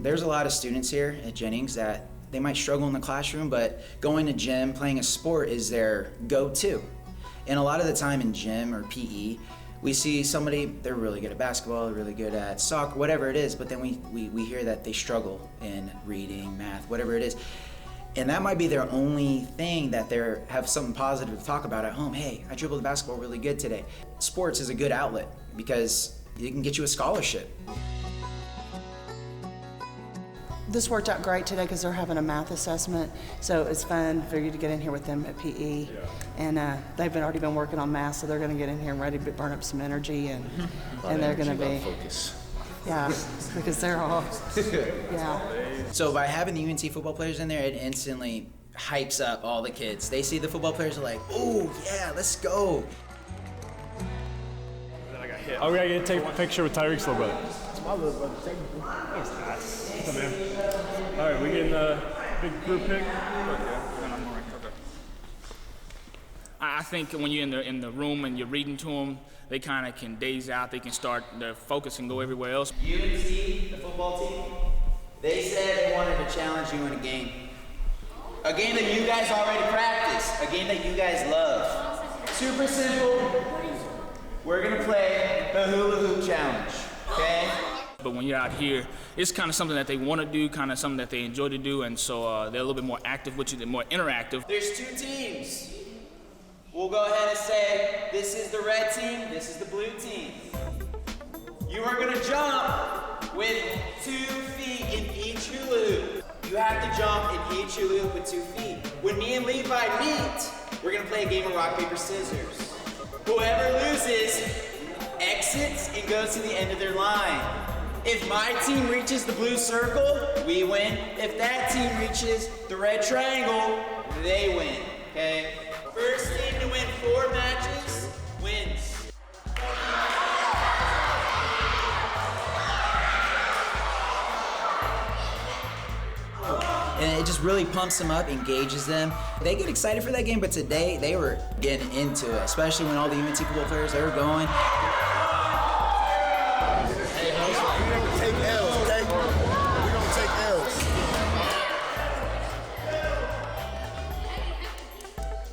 There's a lot of students here at Jennings that they might struggle in the classroom, but going to gym, playing a sport is their go-to. And a lot of the time in gym or PE, we see somebody, they're really good at basketball, they're really good at soccer, whatever it is, but then we hear that they struggle in reading, math, whatever it is. And that might be their only thing that they have something positive to talk about at home. Hey, I dribbled the basketball really good today. Sports is a good outlet because it can get you a scholarship. This worked out great today because they're having a math assessment, so it's fun for you to get in here with them at PE. And they've already been working on math, so they're going to get in here and ready to burn up some energy, and they're going to be focus. Yeah, because they're all yeah. So by having the UNT football players in there, it instantly hypes up all the kids. They see the football players are like, oh yeah, let's go. Oh, we gotta take a picture with Tyreek's little brother. It's my little brother, technically. Thanks, nice. What's up, man? All right, we getting a big group pic? I think when you're in the room and you're reading to them, they kind of can daze out. They can start their focus and go everywhere else. UNT, the football team, they said they wanted to challenge you in a game. A game that you guys already practice, a game that you guys love. Super simple. We're gonna play the hula hoop challenge, okay? But when you're out here, it's kind of something that they want to do, kind of something that they enjoy to do, and so they're a little bit more active with you, they're more interactive. There's two teams. We'll go ahead and say, this is the red team, this is the blue team. You are gonna jump with 2 feet in each hula hoop. You have to jump in each hula hoop with 2 feet. When me and Levi meet, we're gonna play a game of rock, paper, scissors. Whoever loses exits and goes to the end of their line. If my team reaches the blue circle, we win. If that team reaches the red triangle, they win, okay? First team to win 4 matches wins. And it just really pumps them up, engages them. They get excited for that game, but today they were getting into it, especially when all the UNT football players, they were going. Hey, we don't take L's, okay? We don't take L's.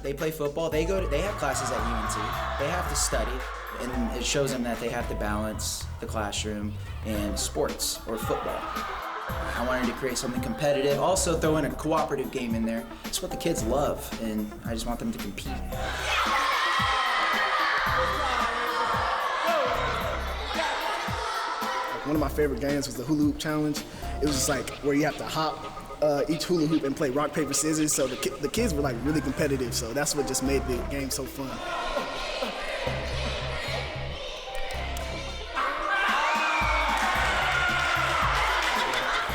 They play football, they have classes at UNT. They have to study, and it shows them that they have to balance the classroom and sports or football. I wanted to create something competitive, also throw in a cooperative game in there. It's what the kids love, and I just want them to compete. One of my favorite games was the hula hoop challenge. It was just like where you have to hop each hula hoop and play rock, paper, scissors. So the kids were like really competitive, so that's what just made the game so fun.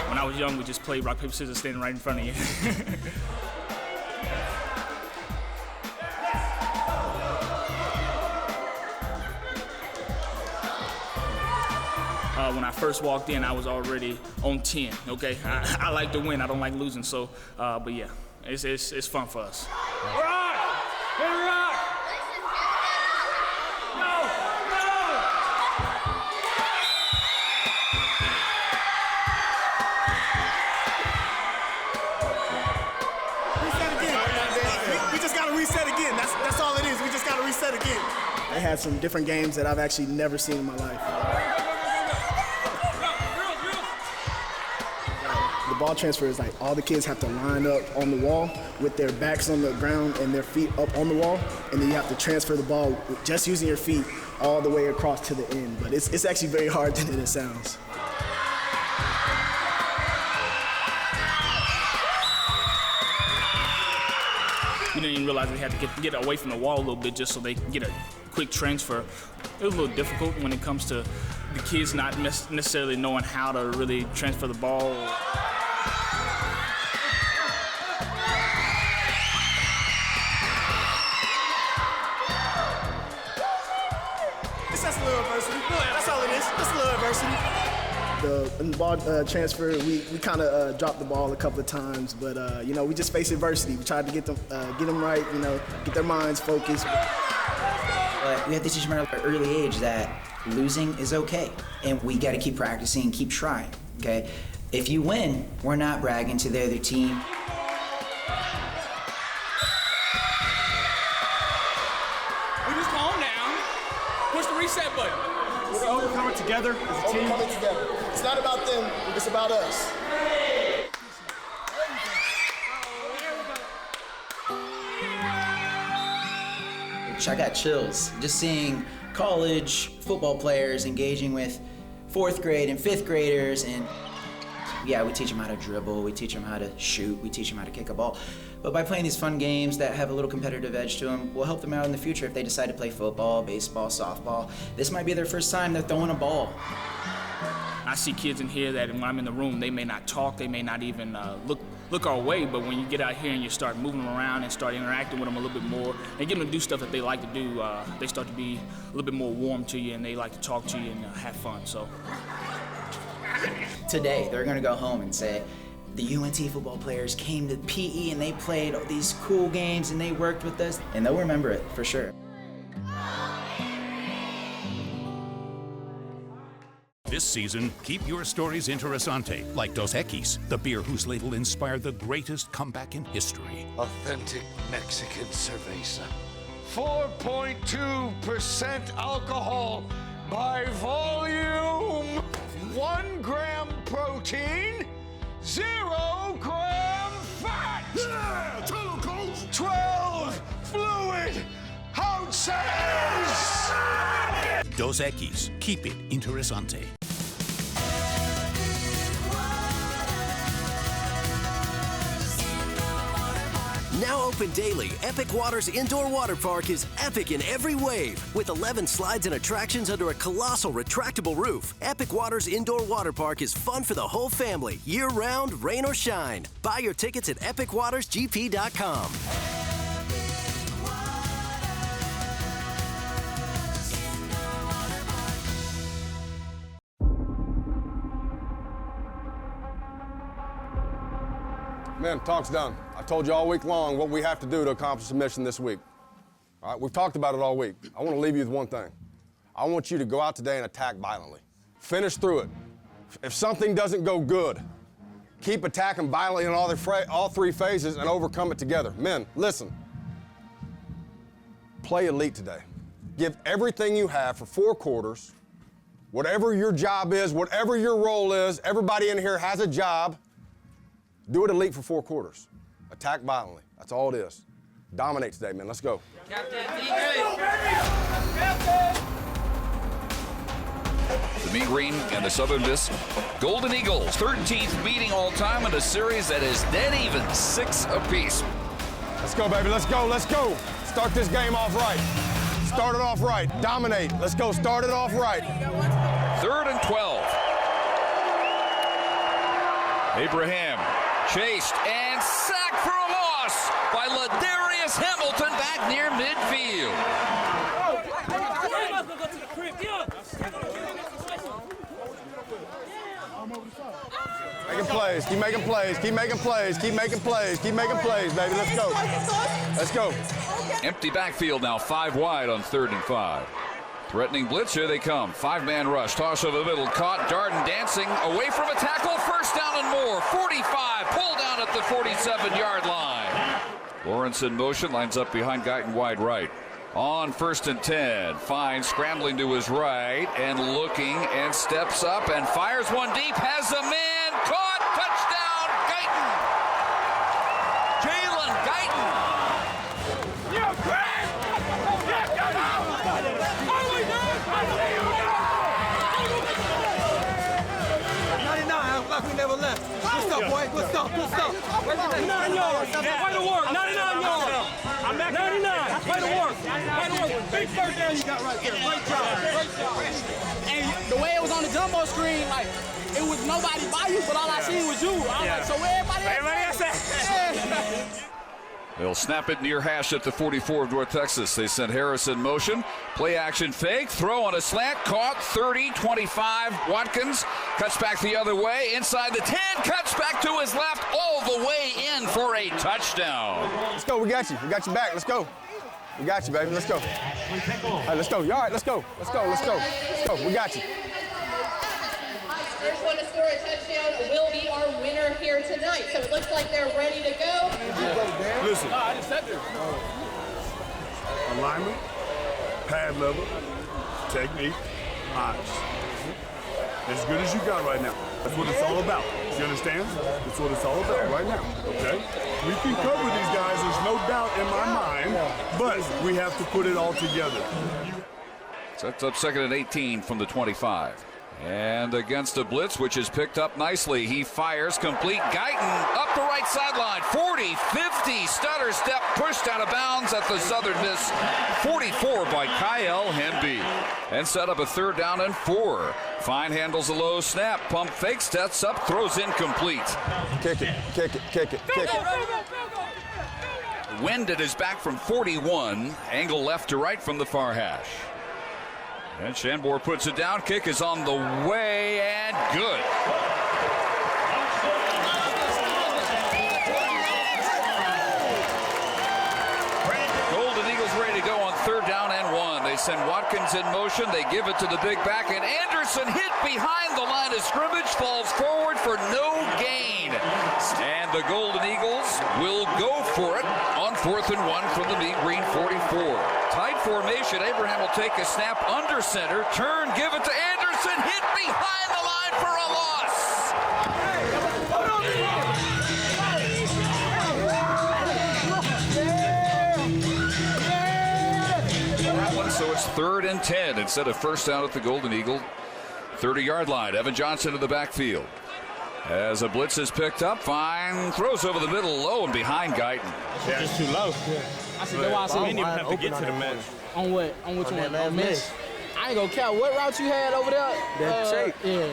When I was young, we just played rock, paper, scissors standing right in front of you. When I first walked in, I was already on 10, okay? I like to win, I don't like losing, so, but yeah, it's fun for us. Rock! Hey, rock! No! No! Reset again. We just gotta reset again. That's all it is. We just gotta reset again. They had some different games that I've actually never seen in my life. The ball transfer is like all the kids have to line up on the wall with their backs on the ground and their feet up on the wall, and then you have to transfer the ball just using your feet all the way across to the end. But it's actually very hard than it sounds. We didn't even realize they had to get away from the wall a little bit just so they can get a quick transfer. It was a little difficult when it comes to the kids not necessarily knowing how to really transfer the ball. It's just a little adversity. That's all it is. Just a little adversity. The ball transfer, we kind of dropped the ball a couple of times, but you know, we just faced adversity. We tried to get them right, you know, get their minds focused. But we have to teach them at an early age that losing is okay, and we got to keep practicing and keep trying. Okay, If you win, we're not bragging to the other team. We just calm down, push the reset button. We're overcome it together as a team. Overcome it together. It's not about them, it's about us. I got chills just seeing college football players engaging with 4th grade and 5th graders, and yeah, we teach them how to dribble, we teach them how to shoot, we teach them how to kick a ball. But by playing these fun games that have a little competitive edge to them, we'll help them out in the future if they decide to play football, baseball, softball. This might be their first time they're throwing a ball. I see kids in here that when I'm in the room, they may not talk, they may not even look our way, but when you get out here and you start moving them around and start interacting with them a little bit more and get them to do stuff that they like to do, they start to be a little bit more warm to you and they like to talk to you and have fun. So Today, they're gonna go home and say, the UNT football players came to PE and they played all these cool games and they worked with us, and they'll remember it for sure. This season, keep your stories interesante, like Dos Equis, the beer whose label inspired the greatest comeback in history. Authentic Mexican cerveza. 4.2% alcohol by volume. 1 gram protein, 0 gram fat. Yeah, 12 fluid ounces. Dos Equis, keep it interesante. Now open daily, Epic Water's indoor water park is epic in every wave. With 11 slides and attractions under a colossal retractable roof, Epic Water's indoor water park is fun for the whole family, year-round, rain or shine. Buy your tickets at epicwatersgp.com. Men, talk's done. I told you all week long what we have to do to accomplish the mission this week. All right, we've talked about it all week. I want to leave you with one thing. I want you to go out today and attack violently. Finish through it. If something doesn't go good, keep attacking violently in all 3 phases and overcome it together. Men, listen. Play elite today. Give everything you have for 4 quarters. Whatever your job is, whatever your role is, everybody in here has a job. Do it elite for 4 quarters. Attack violently. That's all it is. Dominate today, man. Let's go. The Mean Green and the Southern Miss Golden Eagles, 13th meeting all time in a series that is dead even, 6 apiece. Let's go, baby. Let's go. Let's go. Start this game off right. Start it off right. Dominate. Let's go. Start it off right. 3rd and 12. Abraham chased and sacked for a loss by Ladarius Hamilton back near midfield. Making plays, keep making plays, keep making plays, keep making plays, keep making plays, baby. Let's go. Let's go. Empty backfield now, 5 wide on 3rd and 5. Threatening blitz, here they come. 5-man rush, toss over the middle, caught, Darden dancing away from a tackle, 1st down and more, 45, pulled down at the 47-yard line. Lawrence in motion, lines up behind Guyton wide right. On 1st and 10, Fine scrambling to his right and looking and steps up and fires one deep, has a man, caught, touchdown, Guyton. Jalen Guyton. We never left. Good stuff, boy. Good stuff. Good stuff. 99 yards. Way to work. 99 yards. I'm back. 99. Way to work. Way to work. Big 3rd down you got right there. Great job. Great job. And the way it was on the jumbo screen, like, it was nobody by you, but all I seen was you. I was like, so where everybody else at? They'll snap it near hash at the 44 of North Texas. They sent Harris in motion. Play action fake. Throw on a slant. Caught 30, 25. Watkins cuts back the other way. Inside the 10. Cuts back to his left. All the way in for a touchdown. Let's go. We got you. We got you back. Let's go. We got you, baby. Let's go. All right, let's go. All right, let's go. Let's go. Let's go. Let's go. We got you. first one to score a touchdown will be our winner here tonight. So it looks like they're ready to go. Listen. No, I just sat there. Alignment, pad level, technique, eyes. As good as you got right now. That's what it's all about. You understand? That's what it's all about right now, okay? We can cover these guys, there's no doubt in my mind, but we have to put it all together. Sets up second and 18 from the 25. And against a blitz, which is picked up nicely, he fires complete. Guyton up the right sideline. 40, 50, stutter step, pushed out of bounds at the Southern Miss 44 by Kyle Hemby. And set up a 3rd down and 4. Fine handles a low snap. Pump fake, steps up, throws incomplete. Kick it, kick it, kick it, kick it. Wind at his back from 41. Angle left to right from the far hash. And Shanbor puts it down. Kick is on the way and good. Golden Eagles ready to go on 3rd down and 1. They send Watkins in motion. They give it to the big back, and Anderson hit behind the line of scrimmage, falls forward for no gain. And the Golden Eagles will go for it on 4th and 1 from the Mean Green 44. Tight formation. Abraham will take a snap under center, turn, give it to Anderson, hit behind the line for a loss. So it's 3rd and 10 instead of 1st down at the Golden Eagle 30-yard line. Evan Johnson in the backfield. As a blitz is picked up, fine, throws over the middle, low and behind Guyton. Yeah, just too low. I said, that's why I said, we didn't even have to get to the mesh. On what? On which one? On mesh. I ain't gonna count. What route you had over there? That shape. Yeah. Well,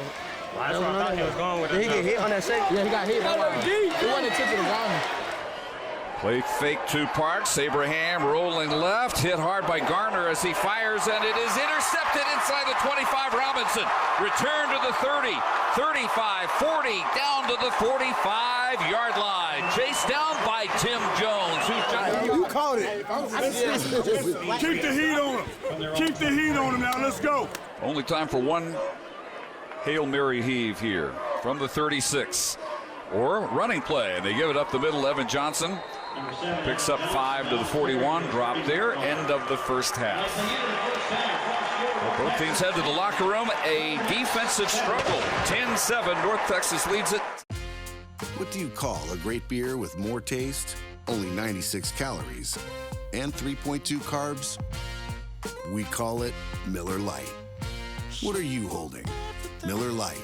that's what I thought he was going with. Did he get hit on that shape? Yeah, he got hit. It wasn't a tip to the ground. Play fake to Parks. Abraham rolling left. Hit hard by Garner as he fires, and it is intercepted inside the 25. Robinson. Return to the 30. 35, 40, down to the 45-yard line. Chased down by Tim Jones. You caught it. Keep the heat on him. Keep the heat on him now. Let's go. Only time for one Hail Mary heave here from the 36. Or running play, and they give it up the middle. Evan Johnson picks up 5 to the 41. Drop there. End of the first half. Well, both teams head to the locker room. A defensive struggle. 10-7. North Texas leads it. What do you call a great beer with more taste, only 96 calories, and 3.2 carbs? We call it Miller Lite. What are you holding? Miller Lite.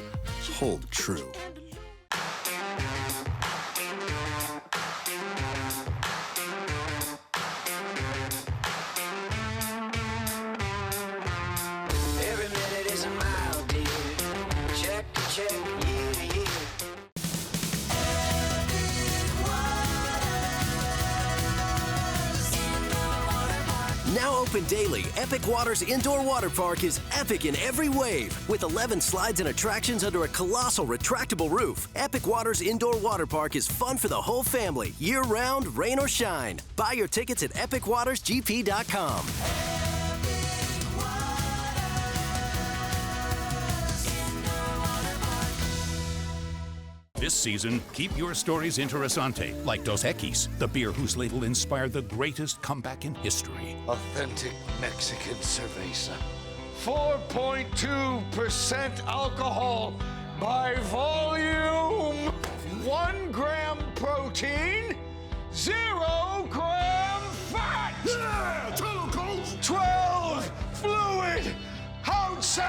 Hold true. Now open daily, Epic Waters Indoor Water Park is epic in every wave. With 11 slides and attractions under a colossal retractable roof, Epic Waters Indoor Water Park is fun for the whole family, year-round, rain or shine. Buy your tickets at epicwatersgp.com. This season, keep your stories interesante, like Dos Equis, the beer whose label inspired the greatest comeback in history. Authentic Mexican cerveza. 4.2% alcohol by volume. 1 gram protein, 0 gram fat. Yeah, tell him, Coach. 12 fluid ounces.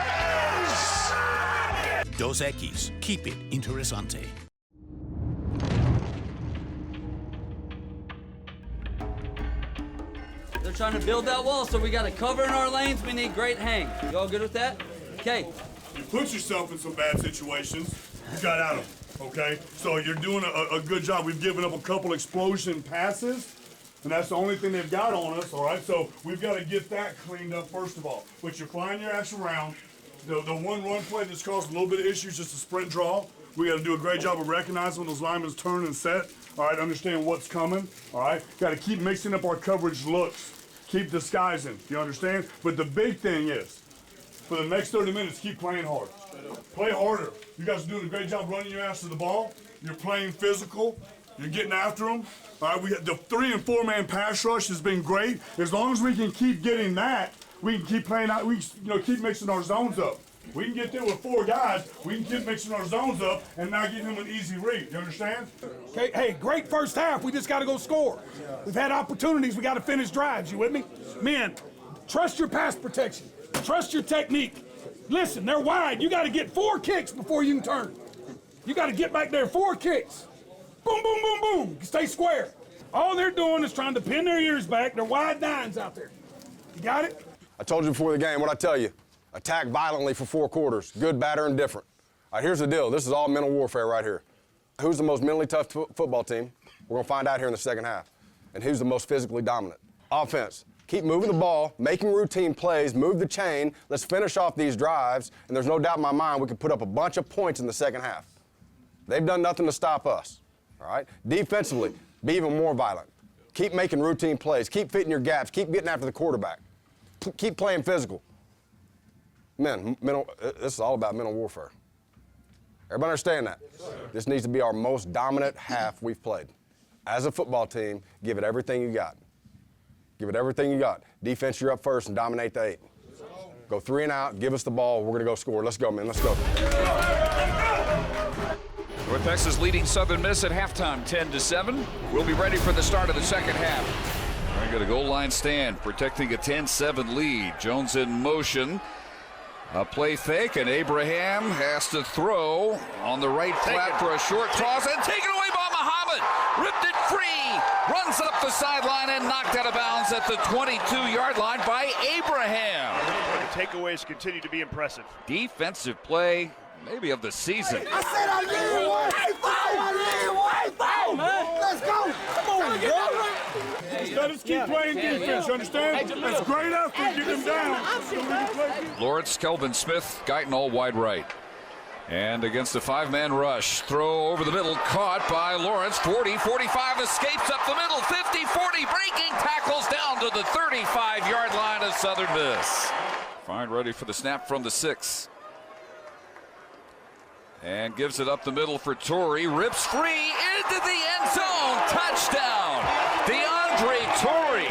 Dos Equis, keep it interesante. They're trying to build that wall, so we got to cover in our lanes. We need great hang. You all good with that? Okay. You put yourself in some bad situations. You got out of them, okay? So you're doing a good job. We've given up a couple explosion passes, and that's the only thing they've got on us, all right? So we've got to get that cleaned up first of all. But you're flying your ass around. The one run play that's caused a little bit of issues, just a sprint draw. We got to do a great job of recognizing when those linemen turn and set. All right, understand what's coming. All right, got to keep mixing up our coverage looks. Keep disguising. You understand? But the big thing is, for the next 30 minutes, keep playing hard. Play harder. You guys are doing a great job running your ass to the ball. You're playing physical. You're getting after them. All right, the 3- and 4-man pass rush has been great. As long as we can keep getting that, we can keep playing out. We keep mixing our zones up. We can get there with 4 guys. We can keep mixing our zones up and not give them an easy read. You understand? Okay, hey, great first half. We just got to go score. We've had opportunities. We got to finish drives. You with me? Men, trust your pass protection. Trust your technique. Listen, they're wide. You got to get 4 kicks before you can turn. You got to get back there 4 kicks. Boom, boom, boom, boom. Stay square. All they're doing is trying to pin their ears back. They're wide nines out there. You got it? I told you before the game, what'd I tell you? Attack violently for 4 quarters. Good, bad, or indifferent. All right, here's the deal. This is all mental warfare right here. Who's the most mentally tough football team? We're going to find out here in the second half. And who's the most physically dominant? Offense. Keep moving the ball, making routine plays, move the chain. Let's finish off these drives. And there's no doubt in my mind we can put up a bunch of points in the second half. They've done nothing to stop us. All right? Defensively, be even more violent. Keep making routine plays. Keep fitting your gaps. Keep getting after the quarterback. Keep playing physical. Men, this is all about mental warfare. Everybody understand that? This needs to be our most dominant half we've played. As a football team, give it everything you got. Give it everything you got. Defense, you're up first and dominate the 8. Go 3 and out, give us the ball, we're going to go score. Let's go, man, let's go. North Texas leading Southern Miss at halftime, 10-7. We'll be ready for the start of the second half. Trying to get a goal line stand, protecting a 10-7 lead. Jones in motion. A play fake, and Abraham has to throw on the right flat for a short toss, and taken away by Muhammad. Ripped it free, runs up the sideline, and knocked out of bounds at the 22-yard line by Abraham. The takeaways continue to be impressive. Defensive play, maybe of the season. I said I need one. Let's go. Come on, bro. Let us keep playing defense, you understand? That's great effort, get them down. Lawrence, Kelvin Smith, Guyton all wide right. And against a 5-man rush, throw over the middle, caught by Lawrence. 40, 45, escapes up the middle. 50, 40, breaking tackles down to the 35-yard line of Southern Miss. Fine, ready for the snap from the 6. And gives it up the middle for Torrey. Rips free into the end zone. Touchdown, DeAndre Torrey.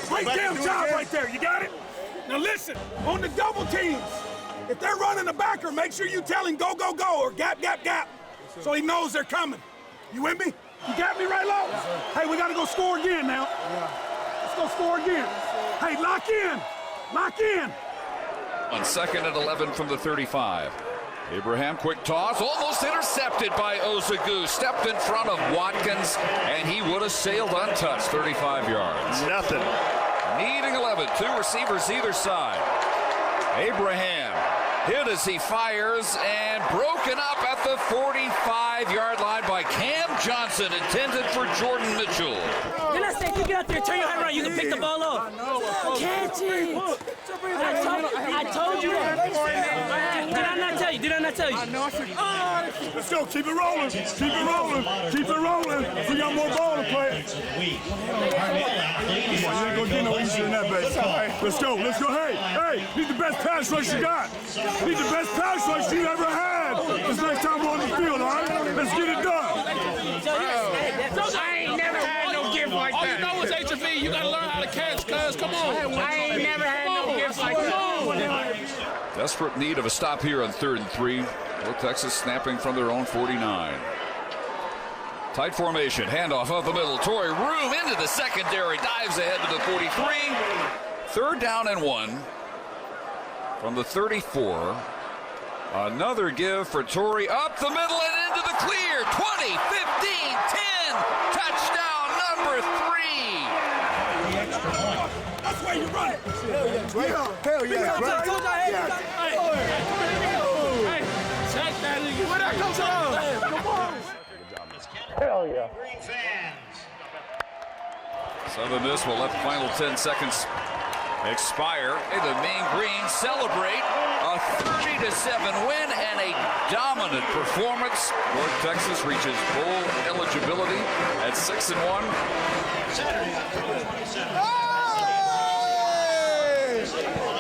Great damn job right there. You got it? Now listen, on the double teams, if they're running a backer, make sure you tell him go, go, go, or gap, gap, gap, so he knows they're coming. You with me? You got me right, Low? Hey, we got to go score again now. Let's go score again. Hey, lock in. Lock in. On 2nd and 11 from the 35. Abraham, quick toss, almost intercepted by Osagu. Stepped in front of Watkins, and he would have sailed untouched, 35 yards. Nothing. Needing 11, 2 receivers either side. Abraham hit as he fires and broken up at the 45-yard line by Cam Johnson, intended for Jordan Mitchell. Didn't I say if you get out there, turn your head around, you can pick the ball up? Catch it. I told you that. Did I not tell you? Did I not tell you? Let's go, keep it rolling. Keep it rolling. Keep it rolling. We got more ball to play. You ain't gonna get no easier than that, baby. Let's go, let's go. Hey, need the best pass rush you got. Need the best pass rush you ever had. This next time we're on the field, all right? Let's get it done. I ain't never had no gift like that. All you know is HFE. You gotta learn how to catch, cuz. Come on. I ain't never had no gift like that. Desperate need of a stop here on 3rd and 3. North Texas snapping from their own 49. Tight formation, handoff up the middle. Torrey, room into the secondary, dives ahead to the 43. 3rd down and 1 from the 34. Another give for Torrey, up the middle and into the clear. 20, 15, 10. Touchdown number 3. That's why you run it. Hell yeah. Hey, check that nigga. Where that come from? Come on. Hell yeah. Southern Miss will let the final 10 seconds expire. Hey, the Mean Green celebrate a A 30-7 win and a dominant performance. North Texas reaches bowl eligibility at 6-1. Saturday, October 27th.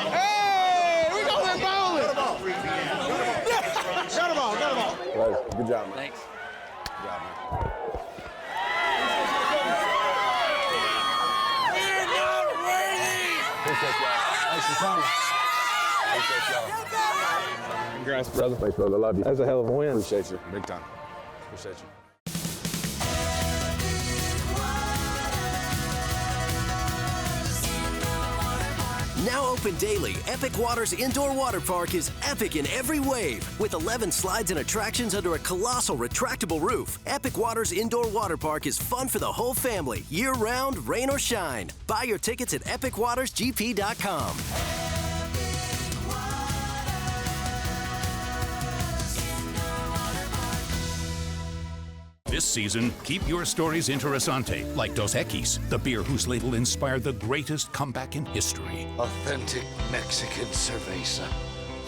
Hey, we going bowling. Got a ball. Good job, man. Thanks. Good job, man. Appreciate y'all. Thanks for coming. Appreciate y'all. Congrats, brother. Thanks, brother. I love you. That's a hell of a win. Appreciate you. Big time. Appreciate you. Now open daily, Epic Waters Indoor Water Park is epic in every wave. With 11 slides and attractions under a colossal retractable roof, Epic Waters Indoor Water Park is fun for the whole family, year-round, rain or shine. Buy your tickets at epicwatersgp.com. This season, keep your stories interesante, like Dos Equis, the beer whose label inspired the greatest comeback in history. Authentic Mexican cerveza.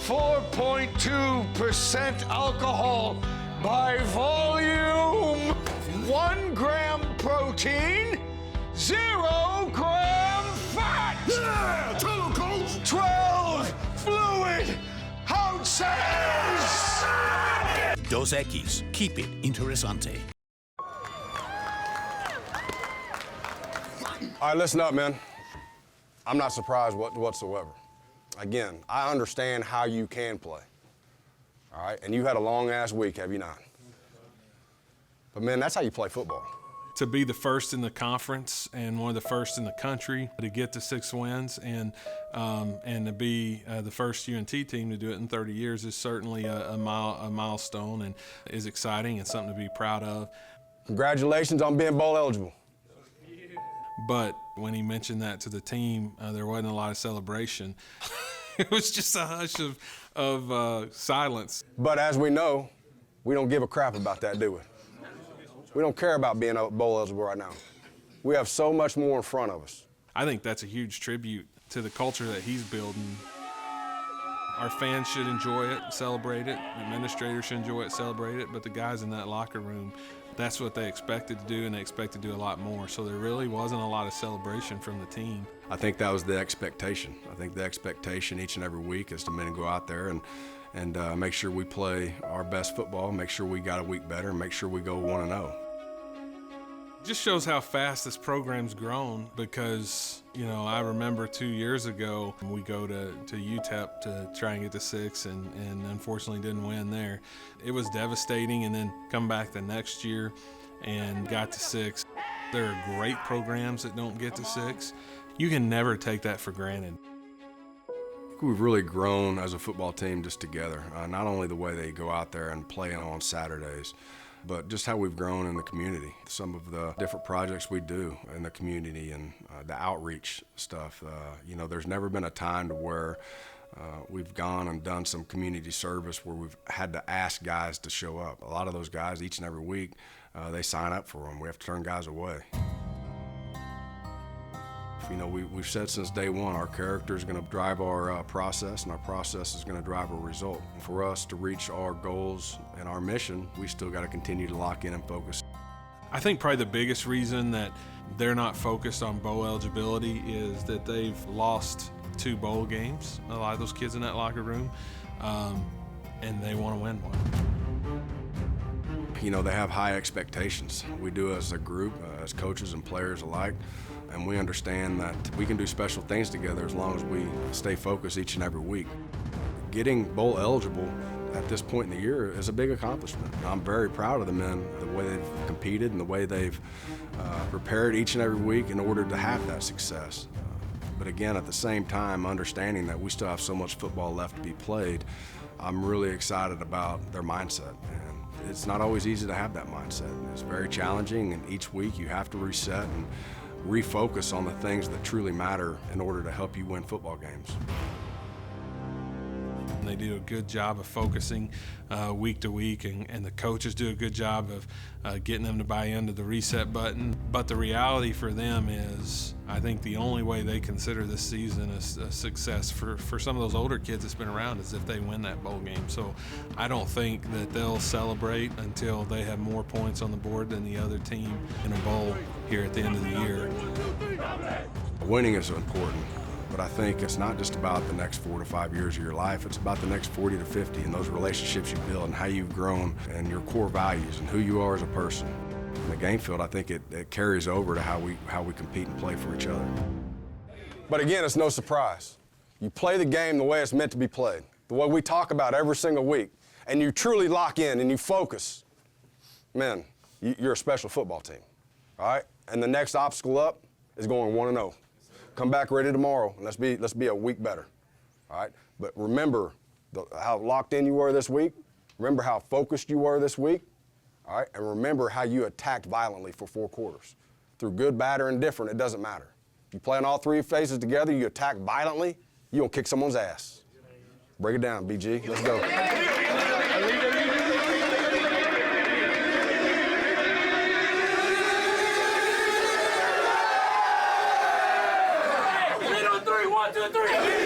4.2% alcohol by volume. 1 gram protein, 0 gram fat. Yeah, tell him, Coach. 12 fluid ounces. Dos Equis, keep it interesante. All right, listen up, man. I'm not surprised whatsoever. Again, I understand how you can play. All right, and you had a long-ass week, have you not? But, man, that's how you play football. To be the first in the conference and one of the first in the country to get to 6 wins and to be the first UNT team to do it in 30 years is certainly a milestone and is exciting and something to be proud of. Congratulations on being bowl eligible. But when he mentioned that to the team, there wasn't a lot of celebration. It was just a hush of silence. But as we know, we don't give a crap about that, do we? We don't care about being bowl eligible right now. We have so much more in front of us. I think that's a huge tribute to the culture that he's building. Our fans should enjoy it, celebrate it. Administrators should enjoy it, celebrate it. But the guys in that locker room, that's what they expected to do, and they expect to do a lot more. So there really wasn't a lot of celebration from the team. I think that was the expectation. I think the expectation each and every week is to men go out there and make sure we play our best football, make sure we got a week better, and make sure we go 1-0. It just shows how fast this program's grown because, you know, I remember 2 years ago, we go to UTEP to try and get to 6 and unfortunately didn't win there. It was devastating, and then come back the next year and got to 6. There are great programs that don't get to 6. You can never take that for granted. We've really grown as a football team just together. Not only the way they go out there and play on Saturdays, but just how we've grown in the community. Some of the different projects we do in the community and the outreach stuff. You know, there's never been a time to where we've gone and done some community service where we've had to ask guys to show up. A lot of those guys, each and every week, they sign up for them. We have to turn guys away. You know, we've said since day one, our character is going to drive our process, and our process is going to drive our result. And for us to reach our goals and our mission, we still got to continue to lock in and focus. I think probably the biggest reason that they're not focused on bowl eligibility is that they've lost 2 bowl games, a lot of those kids in that locker room, and they want to win one. You know, they have high expectations. We do as a group, as coaches and players alike. And we understand that we can do special things together as long as we stay focused each and every week. Getting bowl eligible at this point in the year is a big accomplishment. I'm very proud of the men, the way they've competed and the way they've prepared each and every week in order to have that success. But again, at the same time, understanding that we still have so much football left to be played, I'm really excited about their mindset. And it's not always easy to have that mindset. It's very challenging, and each week you have to reset and refocus on the things that truly matter in order to help you win football games. They do a good job of focusing week to week, and the coaches do a good job of getting them to buy into the reset button. But the reality for them is, I think the only way they consider this season a success for some of those older kids that's been around is if they win that bowl game. So I don't think that they'll celebrate until they have more points on the board than the other team in a bowl here at the end of the year. Winning is important, but I think it's not just about the next 4 to 5 years of your life. It's about the next 40 to 50 and those relationships you build and how you've grown and your core values and who you are as a person. In the game field, I think it carries over to how we compete and play for each other. But again, it's no surprise. You play the game the way it's meant to be played, the way we talk about every single week, and you truly lock in and you focus. Man, you're a special football team, all right? And the next obstacle up is going 1-0. Come back ready tomorrow, and let's be a week better, all right? But remember how locked in you were this week. Remember how focused you were this week, all right? And remember how you attacked violently for 4 quarters. Through good, bad, or indifferent, it doesn't matter. If you play in all 3 phases together, you attack violently, you're gonna kick someone's ass. Break it down, BG. Let's go. Lead on 3, 1, 2, 3.